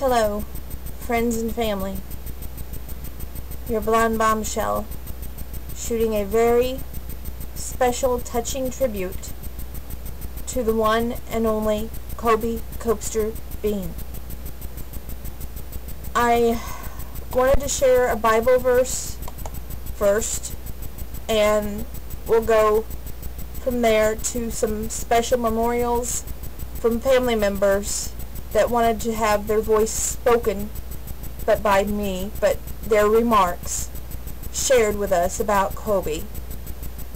Hello, friends and family. Your blonde bombshell, shooting a very special, touching tribute to the one and only Kobe Copester Bean. I wanted to share a Bible verse first, and we'll go from there to some special memorials from family members that wanted to have their voice spoken, but by me, but their remarks shared with us about Kobe,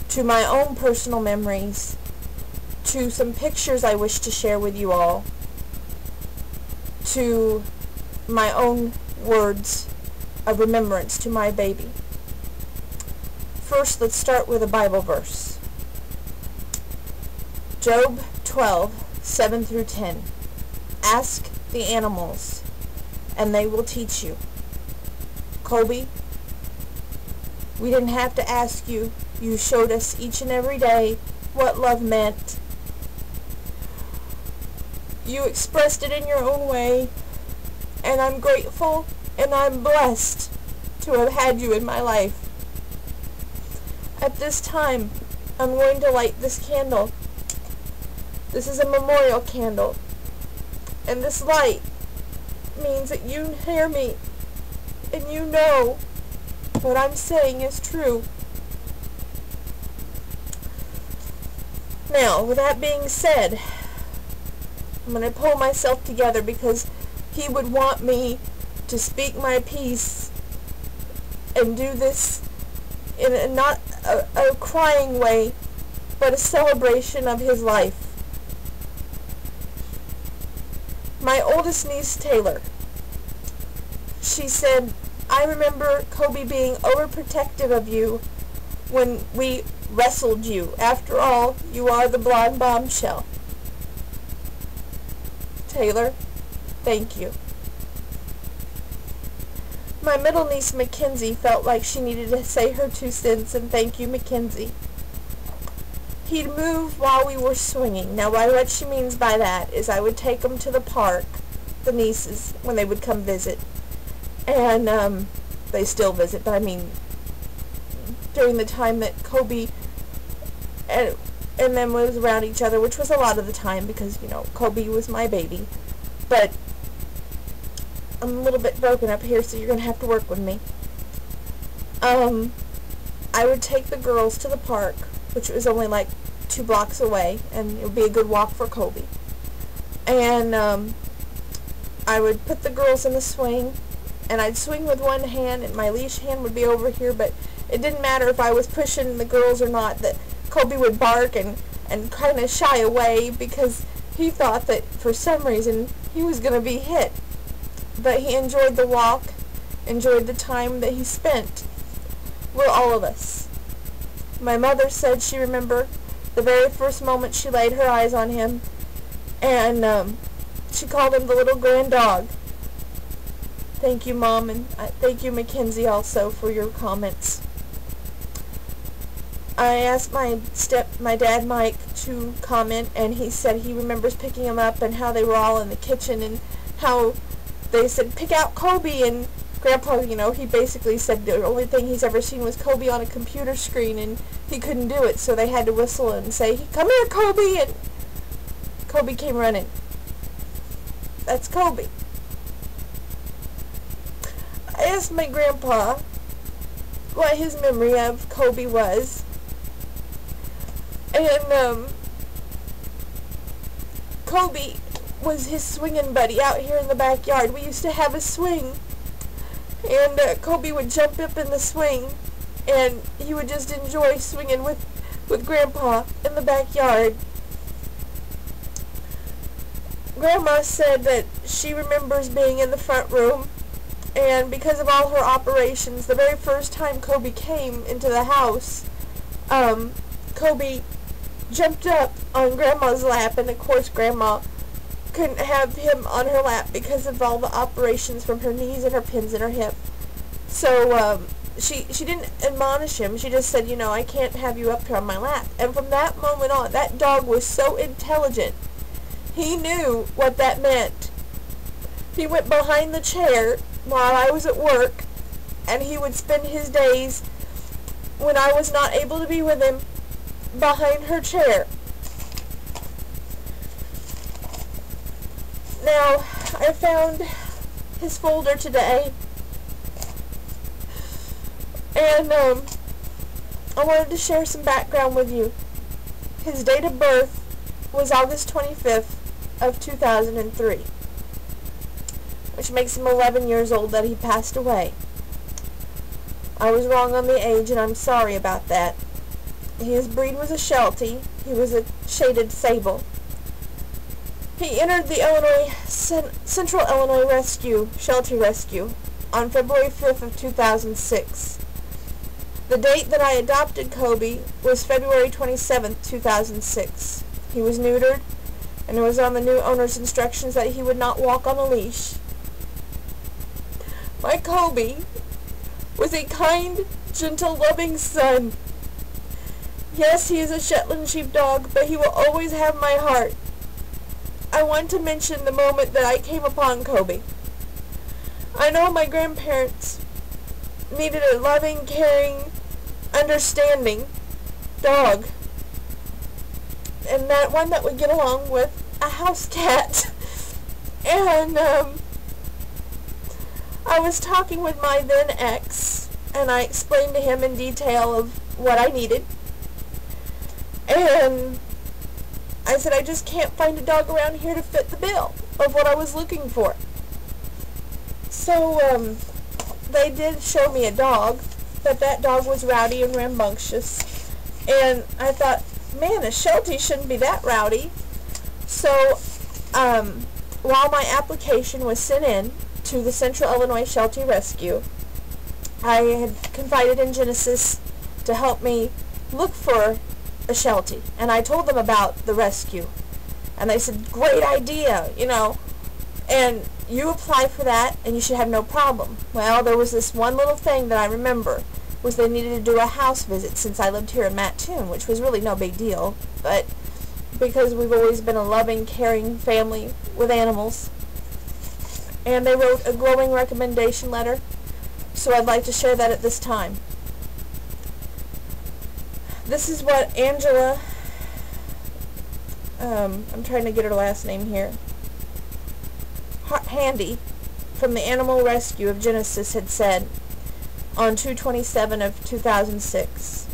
to my own personal memories, to some pictures I wish to share with you all, to my own words of remembrance to my baby. First, let's start with a Bible verse. Job 12:7 through 10. Ask the animals, and they will teach you. Kobe, we didn't have to ask you. You showed us each and every day what love meant. You expressed it in your own way, and I'm grateful and I'm blessed to have had you in my life. At this time, I'm going to light this candle. This is a memorial candle. And this light means that you hear me and you know what I'm saying is true. Now, with that being said, I'm going to pull myself together because he would want me to speak my piece and do this in not a crying way, but a celebration of his life. My oldest niece, Taylor, she said, I remember Kobe being overprotective of you when we wrestled you. After all, you are the blonde bombshell. Taylor, thank you. My middle niece, Mackenzie, felt like she needed to say her 2 cents, and thank you, Mackenzie. He'd move while we were swinging. Now, what she means by that is I would take them to the park, the nieces, when they would come visit. And they still visit, but I mean, during the time that Kobe and them was around each other, which was a lot of the time because, you know, Kobe was my baby. But I'm a little bit broken up here, so you're going to have to work with me. I would take the girls to the park, which was only like 2 blocks away, and it would be a good walk for Kobe. And I would put the girls in the swing, and I'd swing with one hand, and my leash hand would be over here, but it didn't matter if I was pushing the girls or not, that Kobe would bark and kind of shy away because he thought that for some reason he was going to be hit. But he enjoyed the walk, enjoyed the time that he spent with all of us. My mother said she remembered the very first moment she laid her eyes on him, and she called him the little grand dog. Thank you, Mom, and thank you, Mackenzie, also for your comments. I asked my dad, Mike, to comment, and he said he remembers picking him up and how they were all in the kitchen and how they said, pick out Kobe, and Grandpa, you know, he basically said the only thing he's ever seen was Kobe on a computer screen, and he couldn't do it, so they had to whistle and say, come here, Kobe, and Kobe came running. That's Kobe. I asked my grandpa what his memory of Kobe was, and Kobe was his swinging buddy out here in the backyard. We used to have a swing, and Kobe would jump up in the swing, and he would just enjoy swinging with Grandpa in the backyard. Grandma said that she remembers being in the front room, and because of all her operations, the very first time Kobe came into the house, Kobe jumped up on Grandma's lap, and of course Grandma couldn't have him on her lap because of all the operations from her knees and her pins in her hip. So she didn't admonish him. She just said, you know, I can't have you up here on my lap. And from that moment on, that dog was so intelligent. He knew what that meant. He went behind the chair while I was at work, and he would spend his days, when I was not able to be with him, behind her chair. Now, I found his folder today, and I wanted to share some background with you. His date of birth was August 25th of 2003, which makes him 11 years old that he passed away. I was wrong on the age, and I'm sorry about that. His breed was a Sheltie. He was a shaded sable. He entered the Central Illinois Sheltie Rescue on February 5th of 2006. The date that I adopted Kobe was February 27th, 2006. He was neutered, and it was on the new owner's instructions that he would not walk on a leash. My Kobe was a kind, gentle, loving son. Yes, he is a Shetland sheepdog, but he will always have my heart. I want to mention the moment that I came upon Kobe. I know my grandparents needed a loving, caring, understanding dog, and that one that would get along with a house cat. And I was talking with my then ex, and I explained to him in detail of what I needed. And I said, I just can't find a dog around here to fit the bill of what I was looking for. So they did show me a dog, but that dog was rowdy and rambunctious. And I thought, man, a Sheltie shouldn't be that rowdy. So while my application was sent in to the Central Illinois Sheltie Rescue, I had confided in Genesis to help me look for a Sheltie, and I told them about the rescue, and they said, great idea, and you apply for that and you should have no problem. Well, there was this one little thing that I remember, was they needed to do a house visit since I lived here in Mattoon, which was really no big deal, but because we've always been a loving, caring family with animals. And they wrote a glowing recommendation letter, so I'd like to share that at this time. This is what Angela, I'm trying to get her last name here, Handy, from the Animal Rescue of Genesis had said on 2/27 of 2006.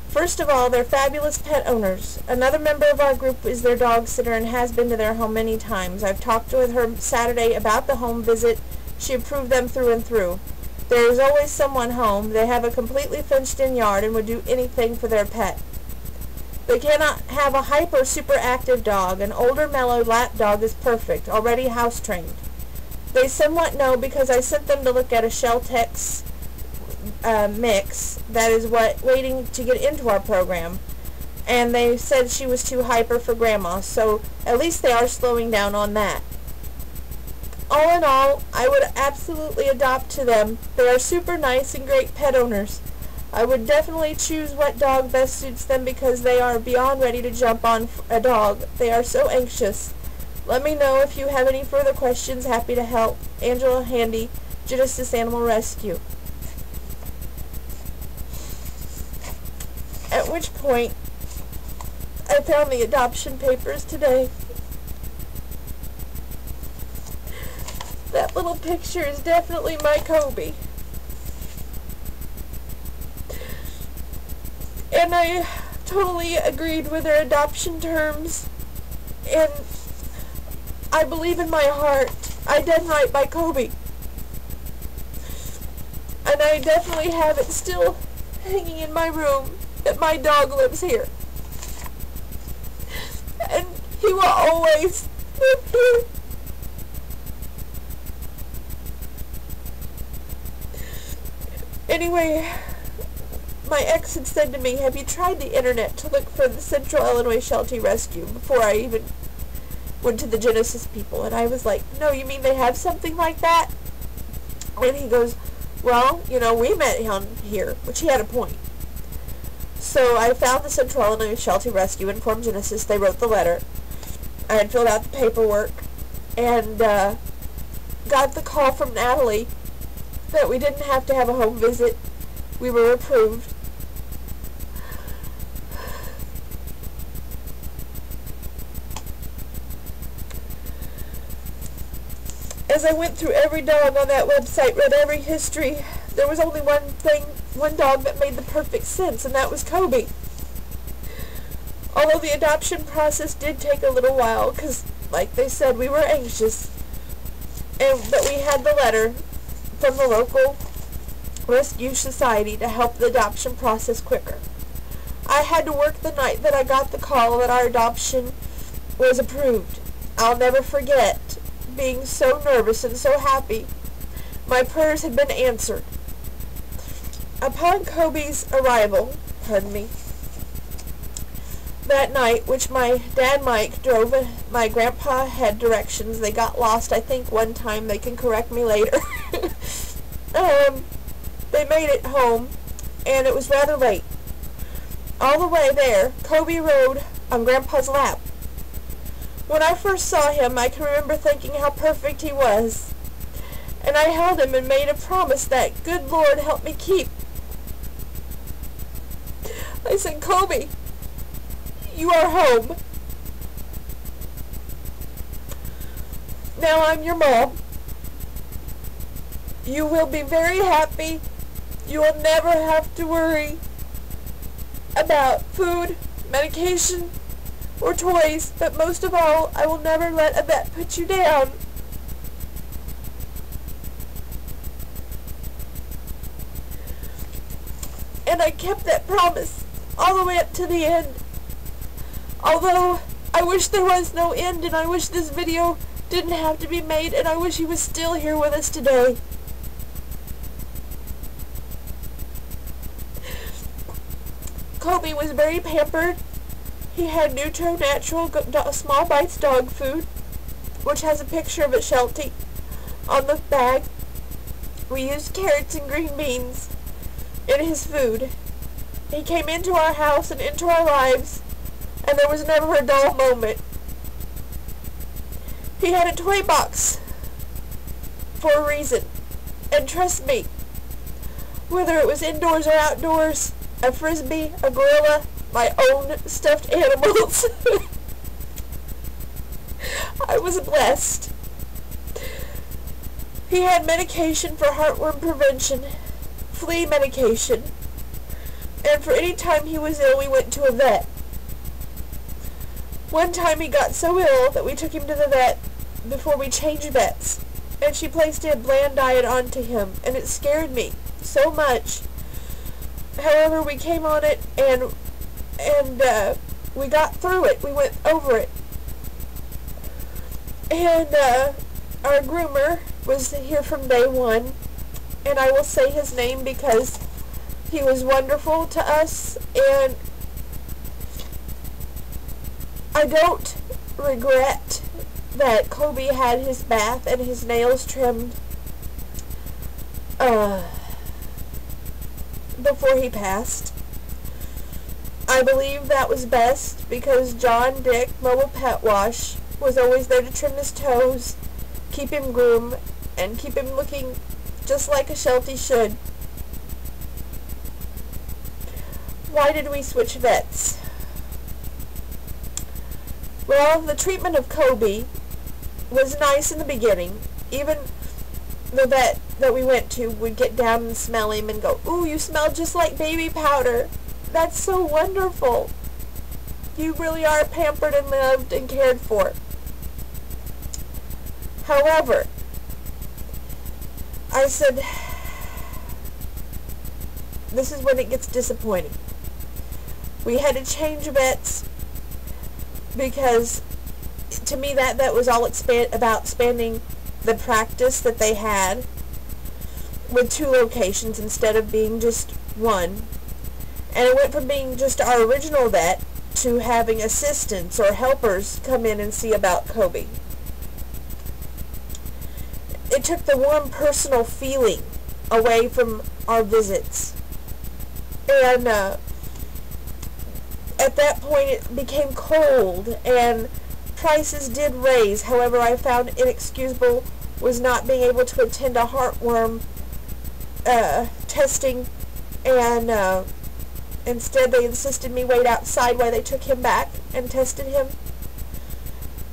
First of all, they're fabulous pet owners. Another member of our group is their dog sitter and has been to their home many times. I've talked with her Saturday about the home visit. She approved them through and through. There is always someone home. They have a completely fenced-in yard and would do anything for their pet. They cannot have a hyper super active dog. An older mellow lap dog is perfect, already house trained. They somewhat know because I sent them to look at a Sheltex mix that is waiting to get into our program, and they said she was too hyper for grandma, so at least they are slowing down on that. All in all, I would absolutely adopt to them. They are super nice and great pet owners. I would definitely choose what dog best suits them because they are beyond ready to jump on a dog. They are so anxious. Let me know if you have any further questions. Happy to help. Angela Handy, Genesis Animal Rescue. At which point, I found the adoption papers today. That little picture is definitely my Kobe. And I totally agreed with their adoption terms. And I believe in my heart I done right by Kobe. And I definitely have it still hanging in my room that my dog lives here. And he will always live here. Anyway, my ex had said to me, have you tried the internet to look for the Central Illinois Sheltie Rescue before I even went to the Genesis people? And I was like, no, you mean they have something like that? And he goes, well, we met him here, which he had a point. So I found the Central Illinois Sheltie Rescue, informed Genesis, they wrote the letter. I had filled out the paperwork, and got the call from Natalie that we didn't have to have a home visit. We were approved. As I went through every dog on that website, read every history, there was only one dog that made the perfect sense, and that was Kobe. Although the adoption process did take a little while, because, like they said, we were anxious, but we had the letter from the local rescue society to help the adoption process quicker. I had to work the night that I got the call that our adoption was approved. I'll never forget being so nervous and so happy. My prayers had been answered. Upon Kobe's arrival, that night, which my dad Mike drove, my grandpa had directions. They got lost, I think, one time. They can correct me later. They made it home, and it was rather late. All the way there, Kobe rode on Grandpa's lap. When I first saw him, I can remember thinking how perfect he was, and I held him and made a promise that, good Lord, help me keep. I said, Kobe, you are home. Now I'm your mom. You will be very happy. You will never have to worry about food, medication, or toys, but most of all, I will never let a vet put you down. And I kept that promise all the way up to the end. Although, I wish there was no end, and I wish this video didn't have to be made, and I wish he was still here with us today. Kobe was very pampered. He had Nutro Natural Small Bites dog food, which has a picture of a Sheltie on the bag. We used carrots and green beans in his food. He came into our house and into our lives, and there was never a dull moment. He had a toy box for a reason, and trust me, whether it was indoors or outdoors, a frisbee, a gorilla, my own stuffed animals, I was blessed. He had medication for heartworm prevention, flea medication, and for any time he was ill, we went to a vet. One time he got so ill that we took him to the vet before we changed vets, and she placed a bland diet onto him, and it scared me so much. However, we came on it, and we got through it. We went over it. And our groomer was here from day one, and I will say his name because he was wonderful to us, and I don't regret that Kobe had his bath and his nails trimmed before he passed. I believe that was best because John Dick Mobile Pet Wash was always there to trim his toes, keep him groomed, and keep him looking just like a Sheltie should. Why did we switch vets? Well, the treatment of Kobe was nice in the beginning. Even the vet that we went to would get down and smell him and go, "Ooh, you smell just like baby powder. That's so wonderful. You really are pampered and loved and cared for." However, I said, this is when it gets disappointing. We had to change vets because to me that was all about expanding the practice that they had with 2 locations instead of being just one. And it went from being just our original vet to having assistants or helpers come in and see about Kobe. It took the warm personal feeling away from our visits. And at that point it became cold, and prices did raise. However, I found inexcusable was not being able to attend a heartworm testing, and instead they insisted me wait outside while they took him back and tested him.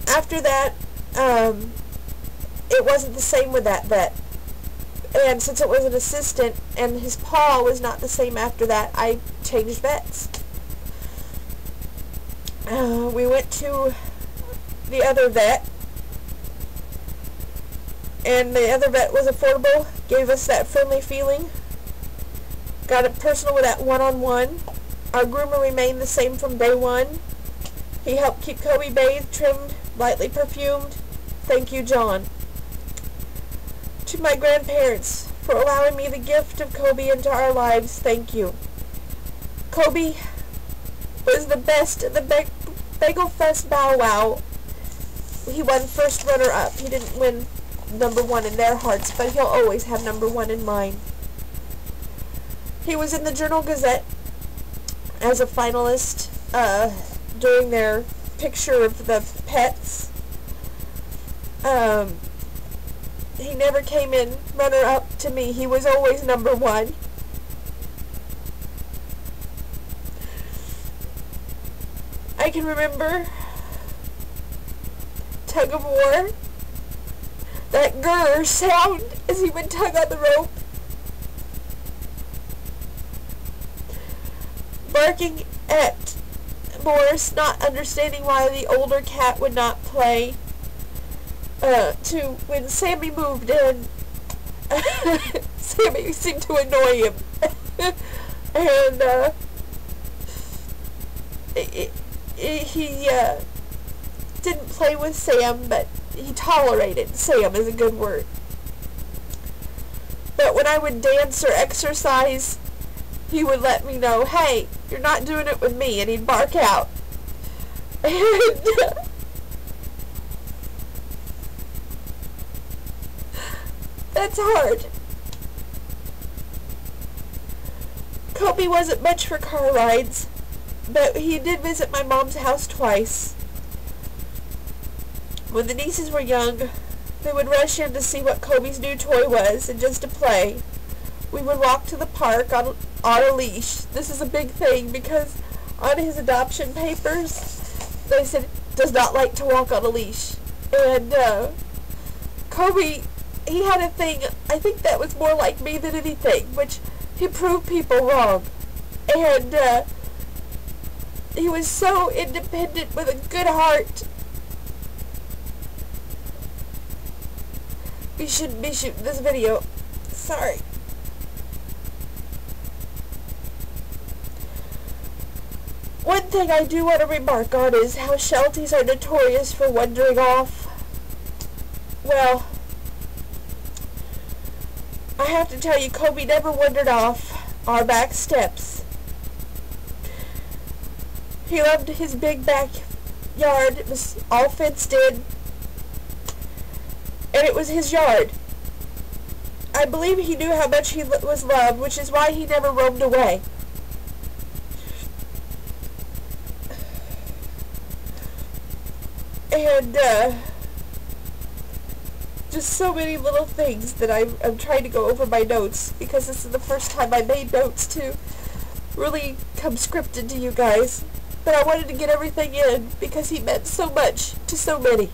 After that, it wasn't the same with that vet. And since it was an assistant and his paw was not the same after that, I changed vets. We went to the other vet, and the other vet was affordable, gave us that friendly feeling, got it personal with that one-on-one. Our groomer remained the same from day one. He helped keep Kobe bathed, trimmed, lightly perfumed. Thank you, John. To my grandparents for allowing me the gift of Kobe into our lives, thank you. Kobe was the best at the Bagel Fest Bow Wow. He won first runner-up. He didn't win #1 in their hearts, but he'll always have #1 in mine. He was in the Journal-Gazette as a finalist during their picture of the pets. He never came in runner-up to me. He was always #1. I can remember tug of war, that grrr sound as he would tug on the rope, barking at Morris, not understanding why the older cat would not play, to when Sammy moved in, Sammy seemed to annoy him, and he didn't play with Sam, but he tolerated. Sam is a good word. But when I would dance or exercise, he would let me know, hey, you're not doing it with me, and he'd bark out. And that's hard. Kobe wasn't much for car rides, but he did visit my mom's house twice. When the nieces were young, they would rush in to see what Kobe's new toy was, and just to play. We would walk to the park on a leash. This is a big thing because on his adoption papers, they said, does not like to walk on a leash. And Kobe, he had a thing, I think that was more like me than anything, which he proved people wrong. And he was so independent with a good heart. We shouldn't be shooting this video. Sorry. One thing I do want to remark on is how Shelties are notorious for wandering off. Well, I have to tell you, Kobe never wandered off our back steps. He loved his big backyard. It was all fenced in, and it was his yard. I believe he knew how much he was loved, which is why he never roamed away. And just so many little things that I'm trying to go over my notes, because this is the first time I made notes to really come scripted to you guys. But I wanted to get everything in because he meant so much to so many.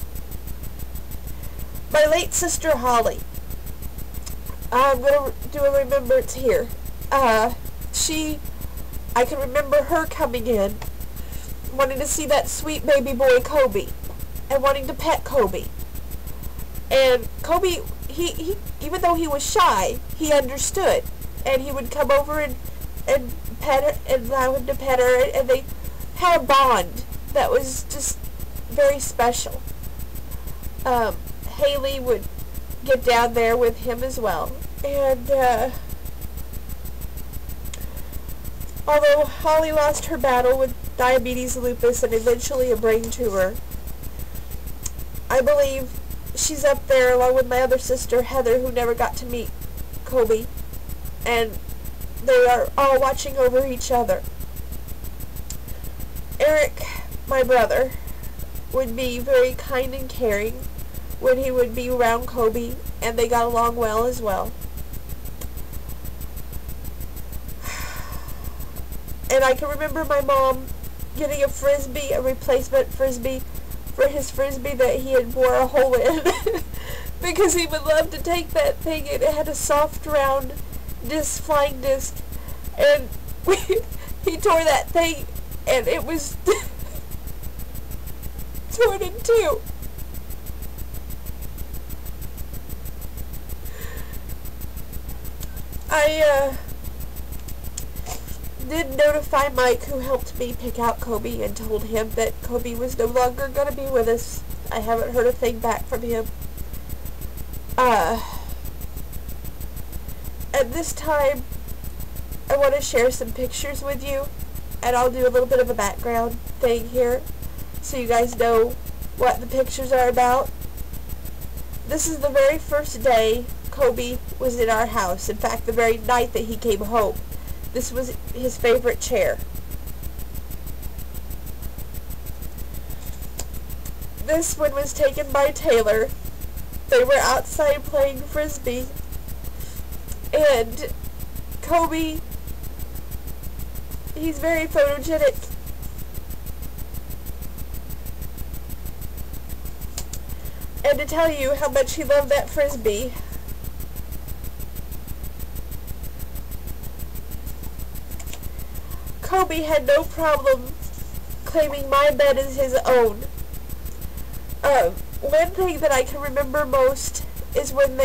My late sister Holly. I'm going to do a remembrance here. I can remember her coming in, wanting to see that sweet baby boy Kobe, and wanting to pet Kobe. And Kobe, he even though he was shy, he understood, and he would come over and pet her, and allow him to pet her, and they had a bond that was just very special. Haley would get down there with him as well, and although Holly lost her battle with diabetes, lupus, and eventually a brain tumor, I believe she's up there along with my other sister Heather, who never got to meet Kobe, and they are all watching over each other. Eric, my brother, would be very kind and caring when he would be around Kobe, and they got along well as well. And I can remember my mom getting a frisbee, a replacement frisbee, for his frisbee that he had wore a hole in. Because he would love to take that thing, and it had a soft round disc, flying disc, and he tore that thing, and it was torn in two. I did notify Mike, who helped me pick out Kobe, and told him that Kobe was no longer going to be with us. I haven't heard a thing back from him. At this time, I want to share some pictures with you, and I'll do a little bit of a background thing here so you guys know what the pictures are about. This is the very first day Kobe was in our house. In fact, the very night that he came home. This was his favorite chair. This one was taken by Taylor. They were outside playing frisbee, and Kobe, he's very photogenic. And to tell you how much he loved that frisbee, Kobe had no problem claiming my bed as his own. One thing that I can remember most is when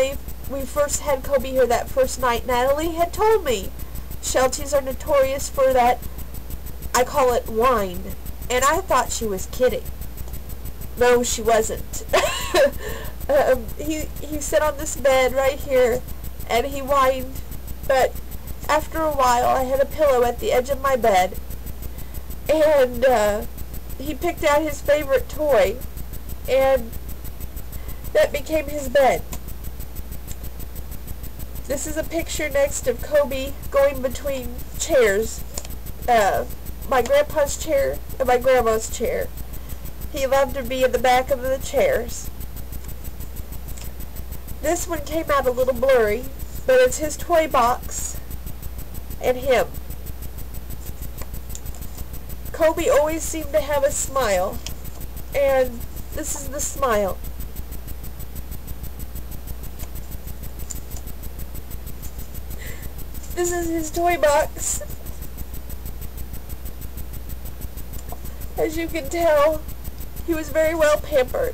we first had Kobe here that first night. Natalie had told me Shelties are notorious for that, I call it wine, and I thought she was kidding. No, she wasn't. He sat on this bed right here, and he whined, but after a while I had a pillow at the edge of my bed, and he picked out his favorite toy, and that became his bed. This is a picture next of Kobe going between chairs, my grandpa's chair and my grandma's chair. He loved to be in the back of the chairs. This one came out a little blurry, but it's his toy box and him. Kobe always seemed to have a smile, and this is the smile. This is his toy box. As you can tell, he was very well pampered.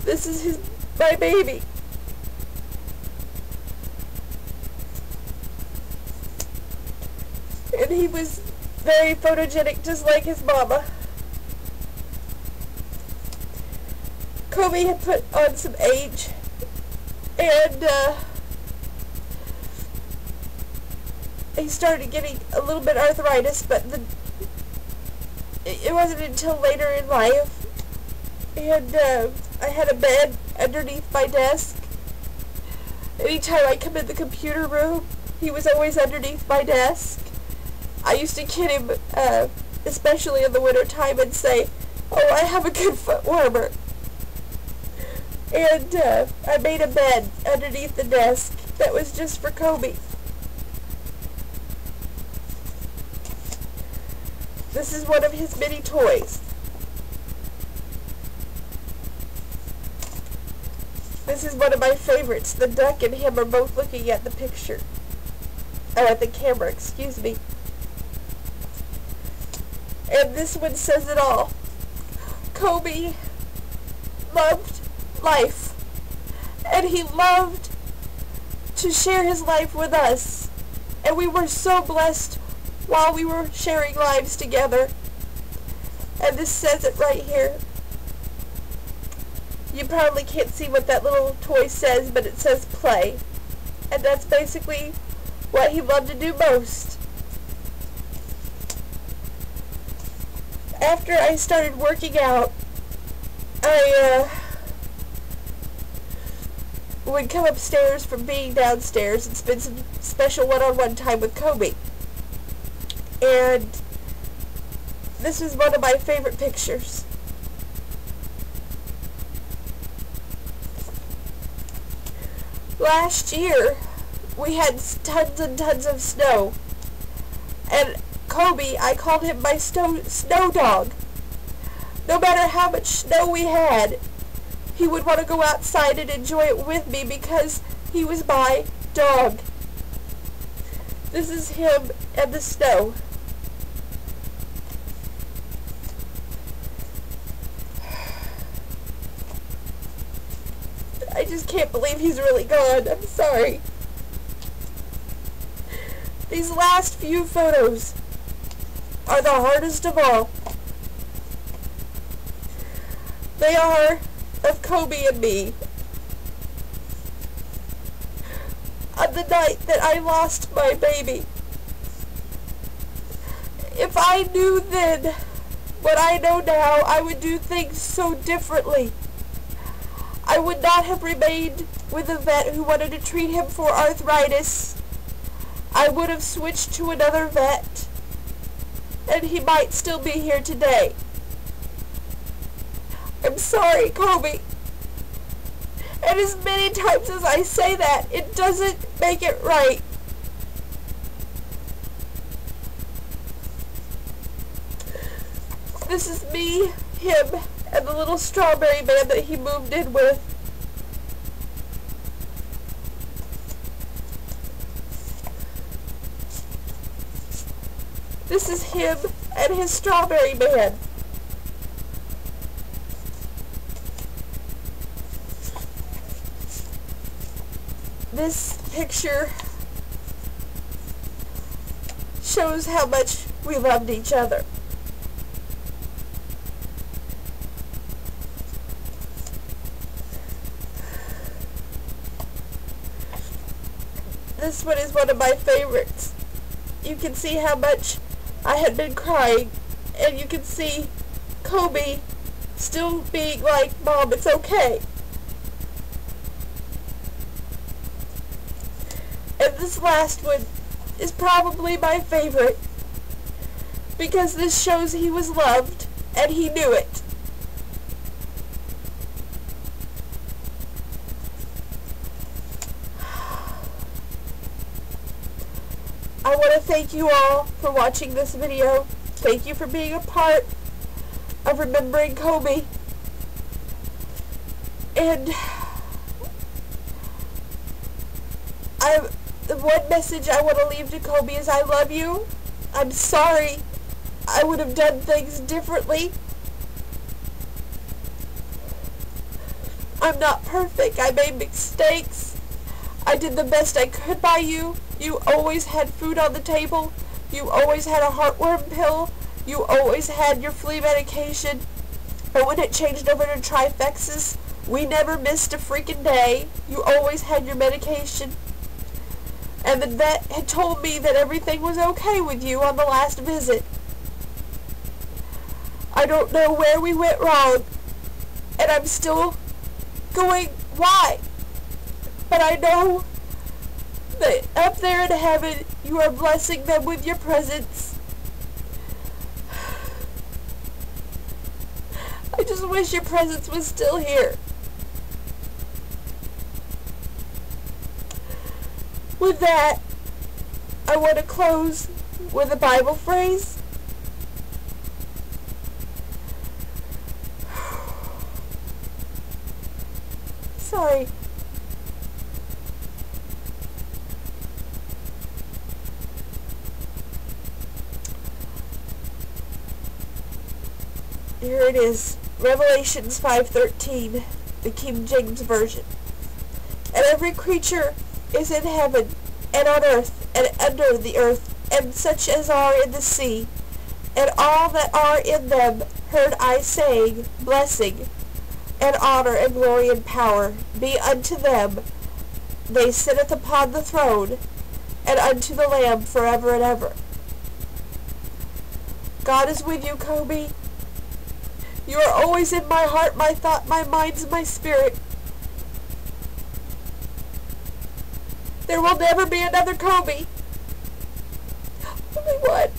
This is my baby. And he was very photogenic, just like his mama. Kobe had put on some age, and he started getting a little bit arthritis, but it wasn't until later in life. And I had a bed underneath my desk. Anytime I come in the computer room, he was always underneath my desk. I used to kid him, especially in the winter time, and say, "Oh, I have a good foot warmer." And I made a bed underneath the desk that was just for Kobe. This is one of his many toys. This is one of my favorites. The duck and him are both looking at the picture. Oh, at the camera, excuse me. And this one says it all. Kobe loved life, and he loved to share his life with us, and we were so blessed while we were sharing lives together. And this says it right here. You probably can't see what that little toy says, but it says play, and that's basically what he loved to do most. After I started working out, I would come upstairs from being downstairs and spend some special one-on-one time with Kobe. And this is one of my favorite pictures. Last year, we had tons and tons of snow. And Kobe, I called him my snow dog. No matter how much snow we had, he would want to go outside and enjoy it with me because he was my dog. This is him and the snow. I just can't believe he's really gone. I'm sorry. These last few photos are the hardest of all. They are of Kobe and me. On the night that I lost my baby. If I knew then what I know now, I would do things so differently. I would not have remained with a vet who wanted to treat him for arthritis. I would have switched to another vet, and he might still be here today. I'm sorry, Kobe. And as many times as I say that, it doesn't make it right. This is me, him, and the little strawberry man that he moved in with. This is him and his strawberry man. This picture shows how much we loved each other. This one is one of my favorites. You can see how much I had been crying, and you can see Kobe still being like, "Mom, it's okay." And this last one is probably my favorite, because this shows he was loved, and he knew it. I want to thank you all for watching this video. Thank you for being a part of remembering Kobe. And the one message I want to leave to Kobe is I love you. I'm sorry. I would have done things differently. I'm not perfect. I made mistakes. I did the best I could by you. You always had food on the table. You always had a heartworm pill. You always had your flea medication. But when it changed over to Trifexis, we never missed a freaking day. You always had your medication. And the vet had told me that everything was okay with you on the last visit. I don't know where we went wrong. And I'm still going, why? But I know that up there in heaven, you are blessing them with your presence. I just wish your presence was still here. With that, I want to close with a Bible phrase. Sorry. Here it is, Revelations 5:13, the King James Version. And every creature is in heaven, and on earth, and under the earth, and such as are in the sea, and all that are in them, heard I saying, Blessing, and honor, and glory, and power be unto them. They sitteth upon the throne, and unto the Lamb forever and ever. God is with you, Kobe. You are always in my heart, my thought, my mind, and my spirit. There will never be another Kobe. Only one.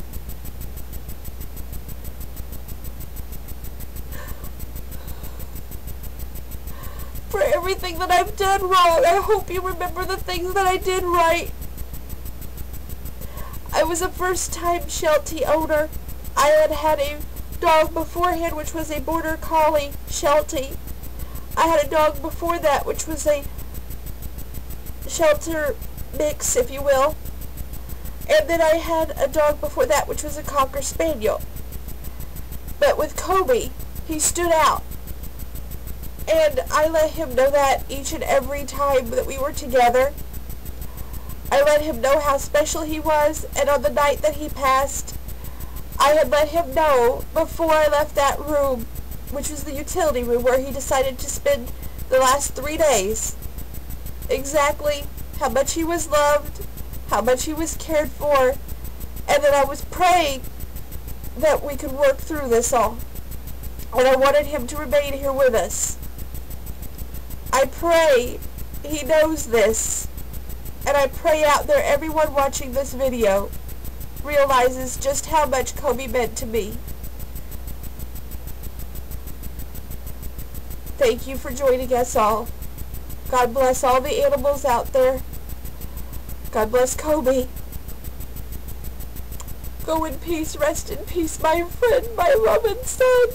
for everything that I've done wrong. I hope you remember the things that I did right. I was a first-time Sheltie owner. I had had a dog beforehand, which was a Border Collie Sheltie. I had a dog before that, which was a Shelter mix, if you will. And then I had a dog before that, which was a Cocker Spaniel. But with Kobe, he stood out. And I let him know that each and every time that we were together. I let him know how special he was, and on the night that he passed, I had let him know before I left that room, which was the utility room where he decided to spend the last 3 days, exactly how much he was loved, how much he was cared for, and that I was praying that we could work through this all. And I wanted him to remain here with us. I pray he knows this. And I pray out there everyone watching this video realizes just how much Kobe meant to me. Thank you for joining us all. God bless all the animals out there. God bless Kobe. Go in peace, rest in peace, my friend, my loving son.